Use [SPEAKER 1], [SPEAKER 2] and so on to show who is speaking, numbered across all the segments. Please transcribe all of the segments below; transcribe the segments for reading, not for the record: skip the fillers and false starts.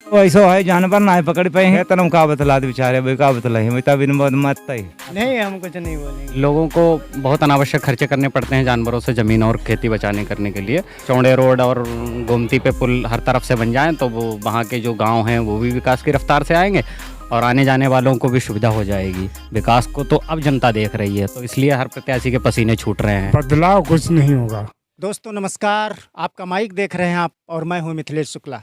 [SPEAKER 1] वैसा है जानवर ना पकड़ पाए हैं तनम का बतला दे बेचारे भाई का बतला है मिता बिन मत ही
[SPEAKER 2] नहीं, हम कुछ नहीं बोलेंगे।
[SPEAKER 3] लोगों को बहुत अनावश्यक खर्चे करने पड़ते हैं जानवरों से ज़मीन और खेती बचाने करने के लिए। चौड़े रोड और गोमती पे पुल हर तरफ से बन जाएं तो वो वहाँ के जो गांव हैं वो भी विकास की रफ्तार से आएंगे और आने जाने वालों को भी सुविधा हो जाएगी। विकास को तो अब जनता देख रही है, तो इसलिए हर प्रत्याशी के पसीने छूट रहे हैं।
[SPEAKER 4] बदलाव कुछ नहीं होगा।
[SPEAKER 2] दोस्तों नमस्कार, आपका माइक देख रहे हैं आप और मैं हूं मिथिलेश शुक्ला।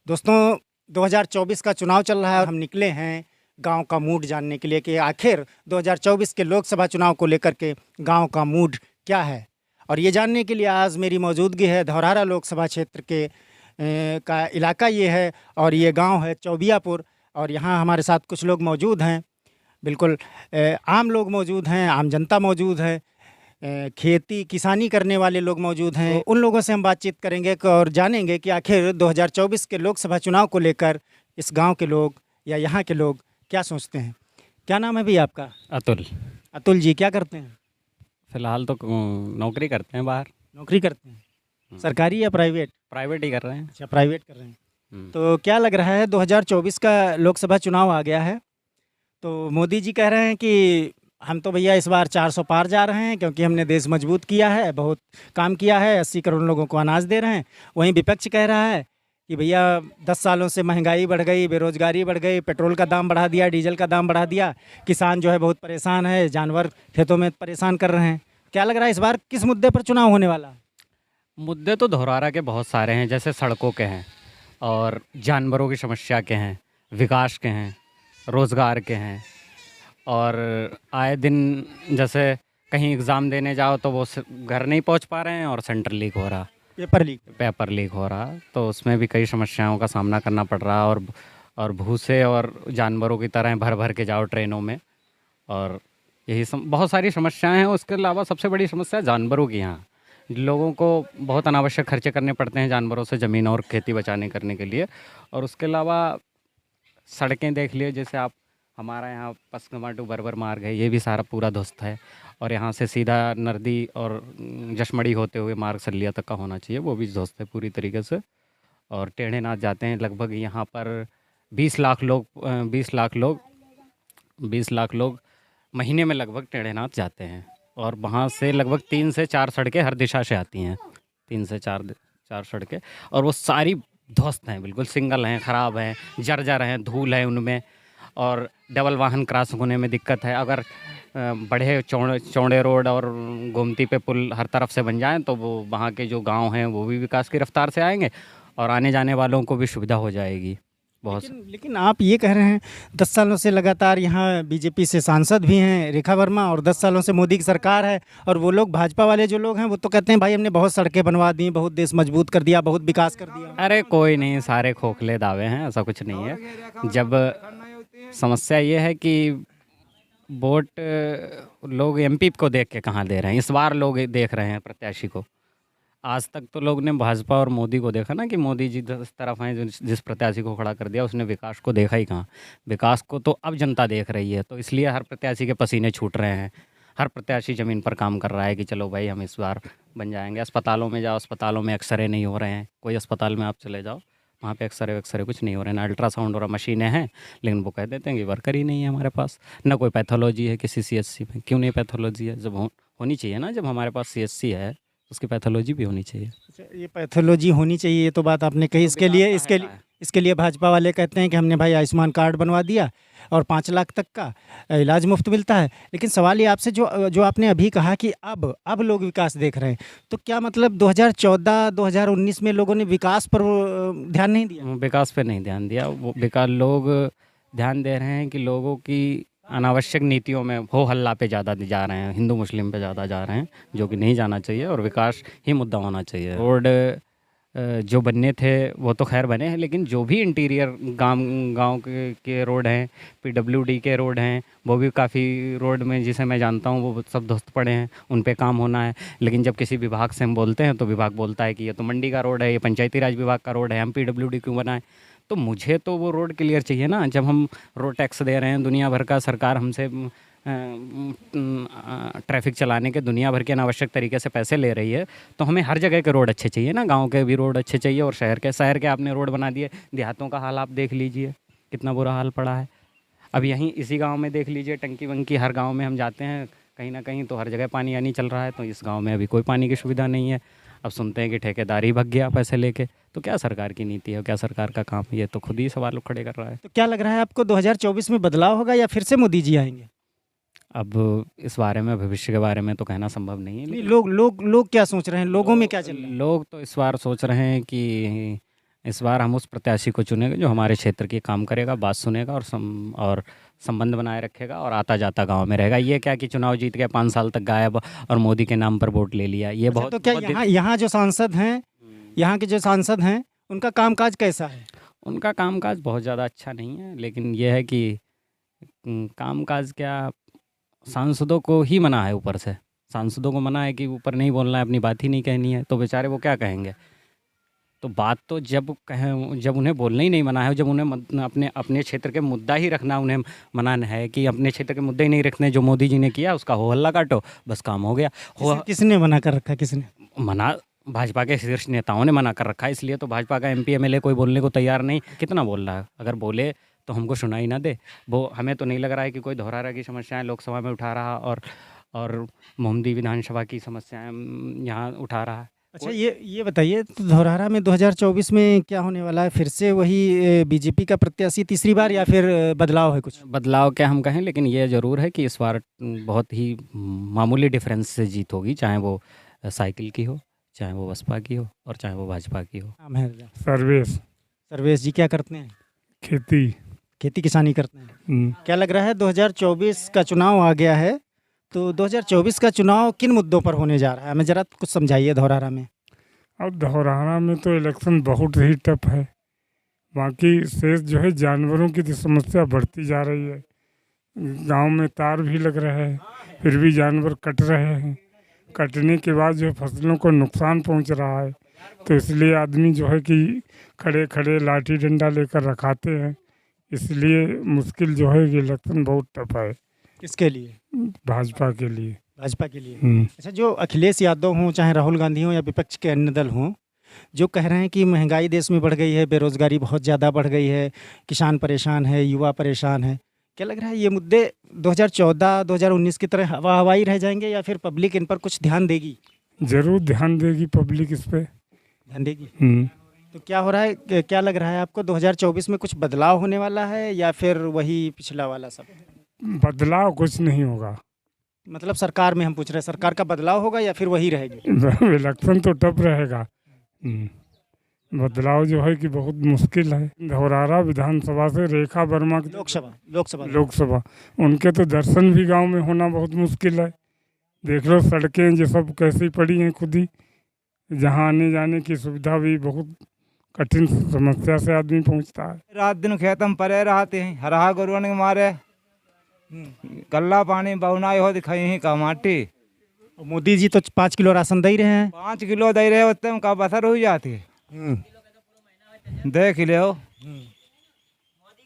[SPEAKER 2] दोस्तों 2024 का चुनाव चल रहा है और हम निकले हैं गांव का मूड जानने के लिए कि आखिर 2024 के लोकसभा चुनाव को लेकर के गांव का मूड क्या है। और ये जानने के लिए आज मेरी मौजूदगी है धौरहरा लोकसभा क्षेत्र के का इलाका ये है और ये गांव है चौबियापुर। और यहाँ हमारे साथ कुछ लोग मौजूद हैं, बिल्कुल आम लोग मौजूद हैं, आम जनता मौजूद है, खेती किसानी करने वाले लोग मौजूद हैं। उन लोगों से हम बातचीत करेंगे और जानेंगे कि आखिर 2024 के लोकसभा चुनाव को लेकर इस गांव के लोग या यहाँ के लोग क्या सोचते हैं। क्या नाम है भैया आपका?
[SPEAKER 3] अतुल।
[SPEAKER 2] अतुल जी, क्या करते हैं?
[SPEAKER 3] फिलहाल तो नौकरी करते हैं बाहर।
[SPEAKER 2] नौकरी करते हैं, सरकारी या प्राइवेट?
[SPEAKER 3] प्राइवेट ही कर रहे हैं।
[SPEAKER 2] अच्छा, प्राइवेट कर रहे हैं। तो क्या लग रहा है 2024 का लोकसभा चुनाव आ गया है तो मोदी जी कह रहे हैं कि हम तो भैया इस बार 400 पार जा रहे हैं क्योंकि हमने देश मजबूत किया है, बहुत काम किया है, 80 करोड़ लोगों को अनाज दे रहे हैं। वहीं विपक्ष कह रहा है कि भैया 10 सालों से महंगाई बढ़ गई, बेरोजगारी बढ़ गई, पेट्रोल का दाम बढ़ा दिया, डीजल का दाम बढ़ा दिया, किसान जो है बहुत परेशान है, जानवर खेतों में परेशान कर रहे हैं। क्या लग रहा है इस बार किस मुद्दे पर चुनाव होने वाला?
[SPEAKER 3] मुद्दे तो धौरहरा के बहुत सारे हैं, जैसे सड़कों के हैं और जानवरों की समस्या के हैं, विकास के हैं, रोज़गार के हैं। और आए दिन जैसे कहीं एग्ज़ाम देने जाओ तो वो घर नहीं पहुंच पा रहे हैं और सेंटर लीक हो रहा, पेपर लीक हो रहा, तो उसमें भी कई समस्याओं का सामना करना पड़ रहा। और भूसे और जानवरों की तरह भर भर के जाओ ट्रेनों में, और यही बहुत सारी समस्याएं हैं। उसके अलावा सबसे बड़ी समस्या जानवरों की यहाँ लोगों को बहुत अनावश्यक खर्चे करने पड़ते हैं जानवरों से ज़मीन और खेती बचाने करने के लिए। और उसके अलावा सड़कें देख लिए, जैसे आप हमारा यहाँ पसकमा टू बरबर मार्ग है, ये भी सारा पूरा ध्वस्त है। और यहाँ से सीधा नरदी और जशमड़ी होते हुए मार्ग सलिया तक का होना चाहिए, वो भी ध्वस्त है पूरी तरीके से। और टेढ़े नाथ जाते हैं लगभग यहाँ पर 20 लाख लोग महीने में लगभग टेढ़े नाथ जाते हैं। और वहाँ से लगभग 3 से 4 सड़कें हर दिशा से आती हैं, 3 से 4 सड़कें, और वो सारी ध्वस्त हैं, बिल्कुल सिंगल हैं, ख़राब हैं, जर्जर हैं, धूल है उनमें, और डबल वाहन क्रॉस होने में दिक्कत है। अगर बड़े चौड़े रोड और गोमती पे पुल हर तरफ से बन जाएं तो वो वहाँ के जो गांव हैं वो भी विकास की रफ्तार से आएंगे और आने जाने वालों को भी सुविधा हो जाएगी बहुत।
[SPEAKER 2] लेकिन आप ये कह रहे हैं 10 सालों से लगातार यहाँ बीजेपी से सांसद भी हैं रेखा वर्मा, और 10 सालों से मोदी की सरकार है, और वो लोग भाजपा वाले जो लोग हैं वो तो कहते हैं भाई हमने बहुत सड़कें बनवा दी, बहुत देश मजबूत कर दिया, बहुत विकास कर दिया।
[SPEAKER 3] अरे कोई नहीं, सारे खोखले दावे हैं, ऐसा कुछ नहीं है। जब समस्या ये है कि वोट लोग एमपी को देख के कहाँ दे रहे हैं, इस बार लोग देख रहे हैं प्रत्याशी को। आज तक तो लोग ने भाजपा और मोदी को देखा ना कि मोदी जी इस तरफ हैं, जिस प्रत्याशी को खड़ा कर दिया उसने विकास को देखा ही कहाँ। विकास को तो अब जनता देख रही है, तो इसलिए हर प्रत्याशी के पसीने छूट रहे हैं। हर प्रत्याशी ज़मीन पर काम कर रहा है कि चलो भाई हम इस बार बन जाएंगे। अस्पतालों में जाओ, अस्पतालों में एक्सरे नहीं हो रहे हैं, कोई अस्पताल में आप चले जाओ वहाँ पे एक्सरे कुछ नहीं हो रहे हैं, ना अल्ट्रासाउंड और मशीनें हैं, लेकिन वो कह देते हैं कि वर्कर ही नहीं है हमारे पास, ना कोई पैथोलॉजी है किसी सीएचसी में। क्यों नहीं पैथोलॉजी है? जब होनी चाहिए ना, जब हमारे पास सीएचसी है उसकी पैथोलॉजी भी होनी चाहिए।
[SPEAKER 2] ये पैथोलॉजी होनी चाहिए, ये तो बात आपने कही। इसके लिए भाजपा वाले कहते हैं कि हमने भाई आयुष्मान कार्ड बनवा दिया और 5 लाख तक का इलाज मुफ्त मिलता है। लेकिन सवाल ये आपसे जो आपने अभी कहा कि अब लोग विकास देख रहे हैं, तो क्या मतलब 2014-2019 में लोगों ने विकास पर ध्यान नहीं दिया?
[SPEAKER 3] विकास पे नहीं ध्यान दिया, वो विकास लोग ध्यान दे रहे हैं कि लोगों की अनावश्यक नीतियों में हो हल्ला पे ज़्यादा जा रहे हैं, हिंदू मुस्लिम पे ज़्यादा जा रहे हैं, जो कि नहीं जाना चाहिए और विकास ही मुद्दा होना चाहिए। रोड जो बनने थे वो तो खैर बने हैं, लेकिन जो भी इंटीरियर गांव के रोड हैं, पीडब्ल्यूडी के रोड हैं, वो भी काफ़ी रोड में जिसे मैं जानता हूँ वो सब ध्वस्त पड़े हैं, उन पे काम होना है। लेकिन जब किसी विभाग से हम बोलते हैं तो विभाग बोलता है कि ये तो मंडी का रोड है, ये पंचायती राज विभाग का रोड है, हम पीडब्ल्यूडी क्यों बनाएं? तो मुझे तो वो रोड क्लियर चाहिए ना। जब हम रोड टैक्स दे रहे हैं, दुनिया भर का सरकार हमसे ट्रैफिक चलाने के दुनिया भर के अनावश्यक तरीके से पैसे ले रही है, तो हमें हर जगह के रोड अच्छे चाहिए ना। गांव के भी रोड अच्छे चाहिए और शहर के आपने रोड बना दिए। देहातों का हाल आप देख लीजिए, कितना बुरा हाल पड़ा है। अब यहीं इसी गांव में देख लीजिए, टंकी वंकी हर गांव में हम जाते हैं कहीं ना कहीं तो हर जगह पानी आनी चल रहा है। तो इस गांव में अभी कोई पानी की सुविधा नहीं है। अब सुनते हैं कि ठेकेदार ही भग गया पैसे लेके। तो क्या सरकार की नीति है, क्या सरकार का काम है, ये तो खुद ही सवाल खड़े कर रहा है।
[SPEAKER 2] तो क्या लग रहा है आपको 2024 में बदलाव होगा या फिर से मोदी जी आएंगे?
[SPEAKER 3] अब इस बारे में, भविष्य के बारे में तो कहना संभव नहीं है।
[SPEAKER 2] नहीं, लोग क्या सोच रहे हैं, लोगों में क्या चल रहा है?
[SPEAKER 3] लोग तो इस बार सोच रहे हैं कि इस बार हम उस प्रत्याशी को चुनेंगे जो हमारे क्षेत्र की काम करेगा, बात सुनेगा और संबंध बनाए रखेगा और आता जाता गांव में रहेगा। ये क्या कि चुनाव जीत के 5 साल तक गायब और मोदी के नाम पर वोट ले लिया, ये
[SPEAKER 2] अच्छा,
[SPEAKER 3] बहुत
[SPEAKER 2] तो क्या
[SPEAKER 3] बहुत
[SPEAKER 2] यहाँ जो सांसद हैं, यहाँ के जो सांसद हैं, उनका कामकाज कैसा है?
[SPEAKER 3] उनका कामकाज बहुत ज़्यादा अच्छा नहीं है। लेकिन यह है कि कामकाज क्या, सांसदों को ही मना है ऊपर से। सांसदों को मना है कि ऊपर नहीं बोलना है, अपनी बात ही नहीं कहनी है। तो बेचारे वो क्या कहेंगे? तो बात तो जब कहें, जब उन्हें बोलना ही नहीं मना है, जब उन्हें अपने क्षेत्र के मुद्दा ही रखना उन्हें मना है कि अपने क्षेत्र के मुद्दे ही नहीं रखने, जो मोदी जी ने किया उसका हो हल्ला काटो, बस काम हो गया।
[SPEAKER 2] किसने मना कर रखा? किसने
[SPEAKER 3] मना? भाजपा के शीर्ष नेताओं ने मना कर रखा है। इसलिए तो भाजपा का MP MLA कोई बोलने को तैयार नहीं। कितना बोल रहा है? अगर बोले तो हमको सुनाई ना दे। वो हमें तो नहीं लग रहा है कि कोई धौरहरा की समस्याएं लोकसभा में उठा रहा और मोमदी विधानसभा की समस्याएं यहाँ उठा रहा है।
[SPEAKER 2] अच्छा, ये बताइए, तो धौरहरा में 2024 में क्या होने वाला है? फिर से वही बीजेपी का प्रत्याशी तीसरी बार या फिर बदलाव है कुछ?
[SPEAKER 3] बदलाव क्या हम कहें, लेकिन ये ज़रूर है कि इस बार बहुत ही मामूली डिफरेंस से जीत होगी, चाहे वो साइकिल की हो, चाहे वो बसपा की हो और चाहे वो भाजपा की हो।
[SPEAKER 2] नाम है
[SPEAKER 4] सर्वेश
[SPEAKER 2] जी, क्या करते हैं?
[SPEAKER 4] खेती
[SPEAKER 2] किसानी करते हैं। क्या लग रहा है 2024 का चुनाव आ गया है, तो 2024 का चुनाव किन मुद्दों पर होने जा रहा है? हमें ज़रा कुछ समझाइए धौरहरा में।
[SPEAKER 4] अब धौरहरा में तो इलेक्शन बहुत ही टफ है। बाकी शेष जो है जानवरों की तो समस्या बढ़ती जा रही है। गांव में तार भी लग रहे हैं, फिर भी जानवर कट रहे हैं। कटने के बाद जो है फसलों को नुकसान पहुंच रहा है। तो इसलिए आदमी जो है कि खड़े खड़े लाठी डंडा लेकर रखाते हैं। इसलिए मुश्किल जो है कि इलेक्शन बहुत टफ है।
[SPEAKER 2] किसके लिए?
[SPEAKER 4] भाजपा के लिए।
[SPEAKER 2] भाजपा के लिए। अच्छा, जो अखिलेश यादव हों, चाहे राहुल गांधी हों या विपक्ष के अन्य दल हों, जो कह रहे हैं कि महंगाई देश में बढ़ गई है, बेरोजगारी बहुत ज़्यादा बढ़ गई है, किसान परेशान है, युवा परेशान है, क्या लग रहा है ये मुद्दे 2014-2019 की तरह हवाई रह जाएंगे या फिर पब्लिक इन पर कुछ ध्यान देगी?
[SPEAKER 4] जरूर ध्यान देगी पब्लिक, इस पे
[SPEAKER 2] ध्यान देगी। तो क्या हो रहा है, क्या लग रहा है आपको 2024 में कुछ बदलाव होने वाला है या फिर वही पिछला वाला सब?
[SPEAKER 4] बदलाव कुछ नहीं होगा।
[SPEAKER 2] मतलब सरकार में हम पूछ रहे हैं, सरकार का बदलाव होगा या फिर वही रहेगी?
[SPEAKER 4] इलेक्शन तो टफ रहेगा। बदलाव जो है कि बहुत मुश्किल है। धौरहरा विधानसभा से रेखा वर्मा की लोकसभा उनके तो दर्शन भी गांव में होना बहुत मुश्किल है। देख लो सड़कें जो सब कैसी पड़ी हैं खुद ही, जहां आने जाने की सुविधा भी बहुत कठिन समस्या से आदमी पहुंचता है।
[SPEAKER 1] रात दिन खेत में परे रहते हैं, हरा गरुआ के मारे कल्ला पानी बहुनाई हो दिखाई ही का माटी।
[SPEAKER 2] मोदी जी तो 5 किलो राशन दे रहे हैं।
[SPEAKER 1] 5 किलो दे रहे होते हैं, का बसर हो जाती है। देख ले।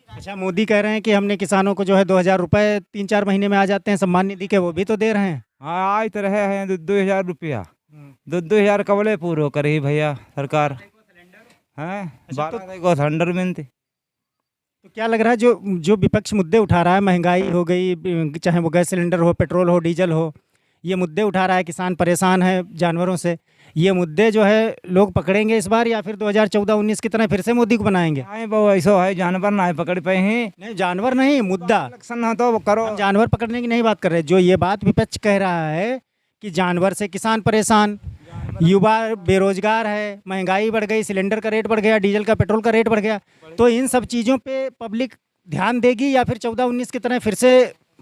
[SPEAKER 2] अच्छा, मोदी कह रहे हैं कि हमने किसानों को जो है 2000 रुपये 3-4 महीने में आ जाते हैं सम्मान निधि के, वो भी तो दे रहे हैं।
[SPEAKER 1] हाँ, आज तो रहे हैं 2,000 रुपया। 2,000 कबले पूरे करे भैया सरकार है। 12 को सिलेंडर मिलती।
[SPEAKER 2] तो क्या लग रहा है जो विपक्ष मुद्दे उठा रहा है, महंगाई हो गई, चाहे वो गैस सिलेंडर हो, पेट्रोल हो, डीजल हो, ये मुद्दे उठा रहा है, किसान परेशान है जानवरों से, ये मुद्दे जो है लोग पकड़ेंगे इस बार या फिर 2014-19 की तरह फिर से मोदी को बनाएंगे?
[SPEAKER 1] बहु ऐसा है, जानवर ना पकड़ पाए हैं।
[SPEAKER 2] नहीं, जानवर नहीं, मुद्दा
[SPEAKER 1] इलेक्शन ना तो करो।
[SPEAKER 2] हम जानवर पकड़ने की नहीं बात कर रहे। जो ये बात विपक्ष कह रहा है कि जानवर से किसान परेशान, युवा बेरोजगार है, महंगाई बढ़ गई, सिलेंडर का रेट बढ़ गया, डीजल का, पेट्रोल का रेट बढ़ गया, तो इन सब चीज़ों पे पब्लिक ध्यान देगी या फिर 14-19 की तरह फिर से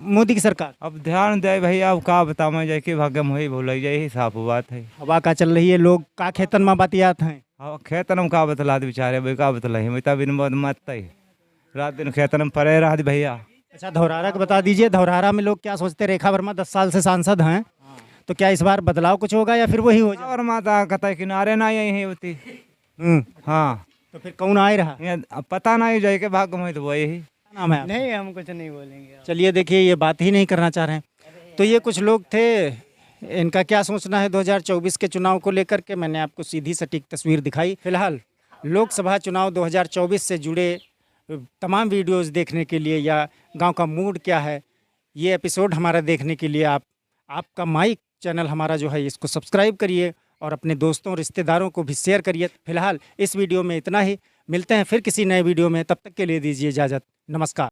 [SPEAKER 2] मोदी की सरकार?
[SPEAKER 1] अब ध्यान दे भैया, अब का बता मैं जाके भाग्यम वही भूल जाए, साफ बात है।
[SPEAKER 2] हवा का चल रही है, लोग का खेतन में बातियात हैं।
[SPEAKER 1] हाँ, खेतन में का बतला दे बेचारे भाई, का बतला है मैं बिन मत रात दिन खेतन में परे रहा भैया।
[SPEAKER 2] अच्छा, धौरहरा का बता दीजिए, धौरहरा में लोग क्या सोचते हैं? रेखा वर्मा 10 साल से सांसद हैं, तो क्या इस बार बदलाव कुछ होगा या फिर वही हो जाएगा?
[SPEAKER 1] वर्मा कतई किनारे ना यही होती। हाँ,
[SPEAKER 2] तो फिर कौन आए रहा?
[SPEAKER 1] ये अब पता नहीं जाए के भाग में तो वही ही।
[SPEAKER 2] क्या नाम है आपका?
[SPEAKER 5] नहीं, हम कुछ नहीं बोलेंगे।
[SPEAKER 2] चलिए देखिए, ये बात ही नहीं करना चाह रहे हैं। तो ये कुछ लोग थे, इनका क्या सोचना है 2024 के चुनाव को लेकर के, मैंने आपको सीधी सटीक तस्वीर दिखाई। फिलहाल लोकसभा चुनाव 2024 से जुड़े तमाम वीडियोस देखने के लिए या गांव का मूड क्या है, ये एपिसोड हमारा देखने के लिए आपका माइक चैनल हमारा जो है इसको सब्सक्राइब करिए और अपने दोस्तों रिश्तेदारों को भी शेयर करिए। फिलहाल इस वीडियो में इतना ही, मिलते हैं फिर किसी नए वीडियो में, तब तक के लिए दीजिए इजाज़त। नमस्कार।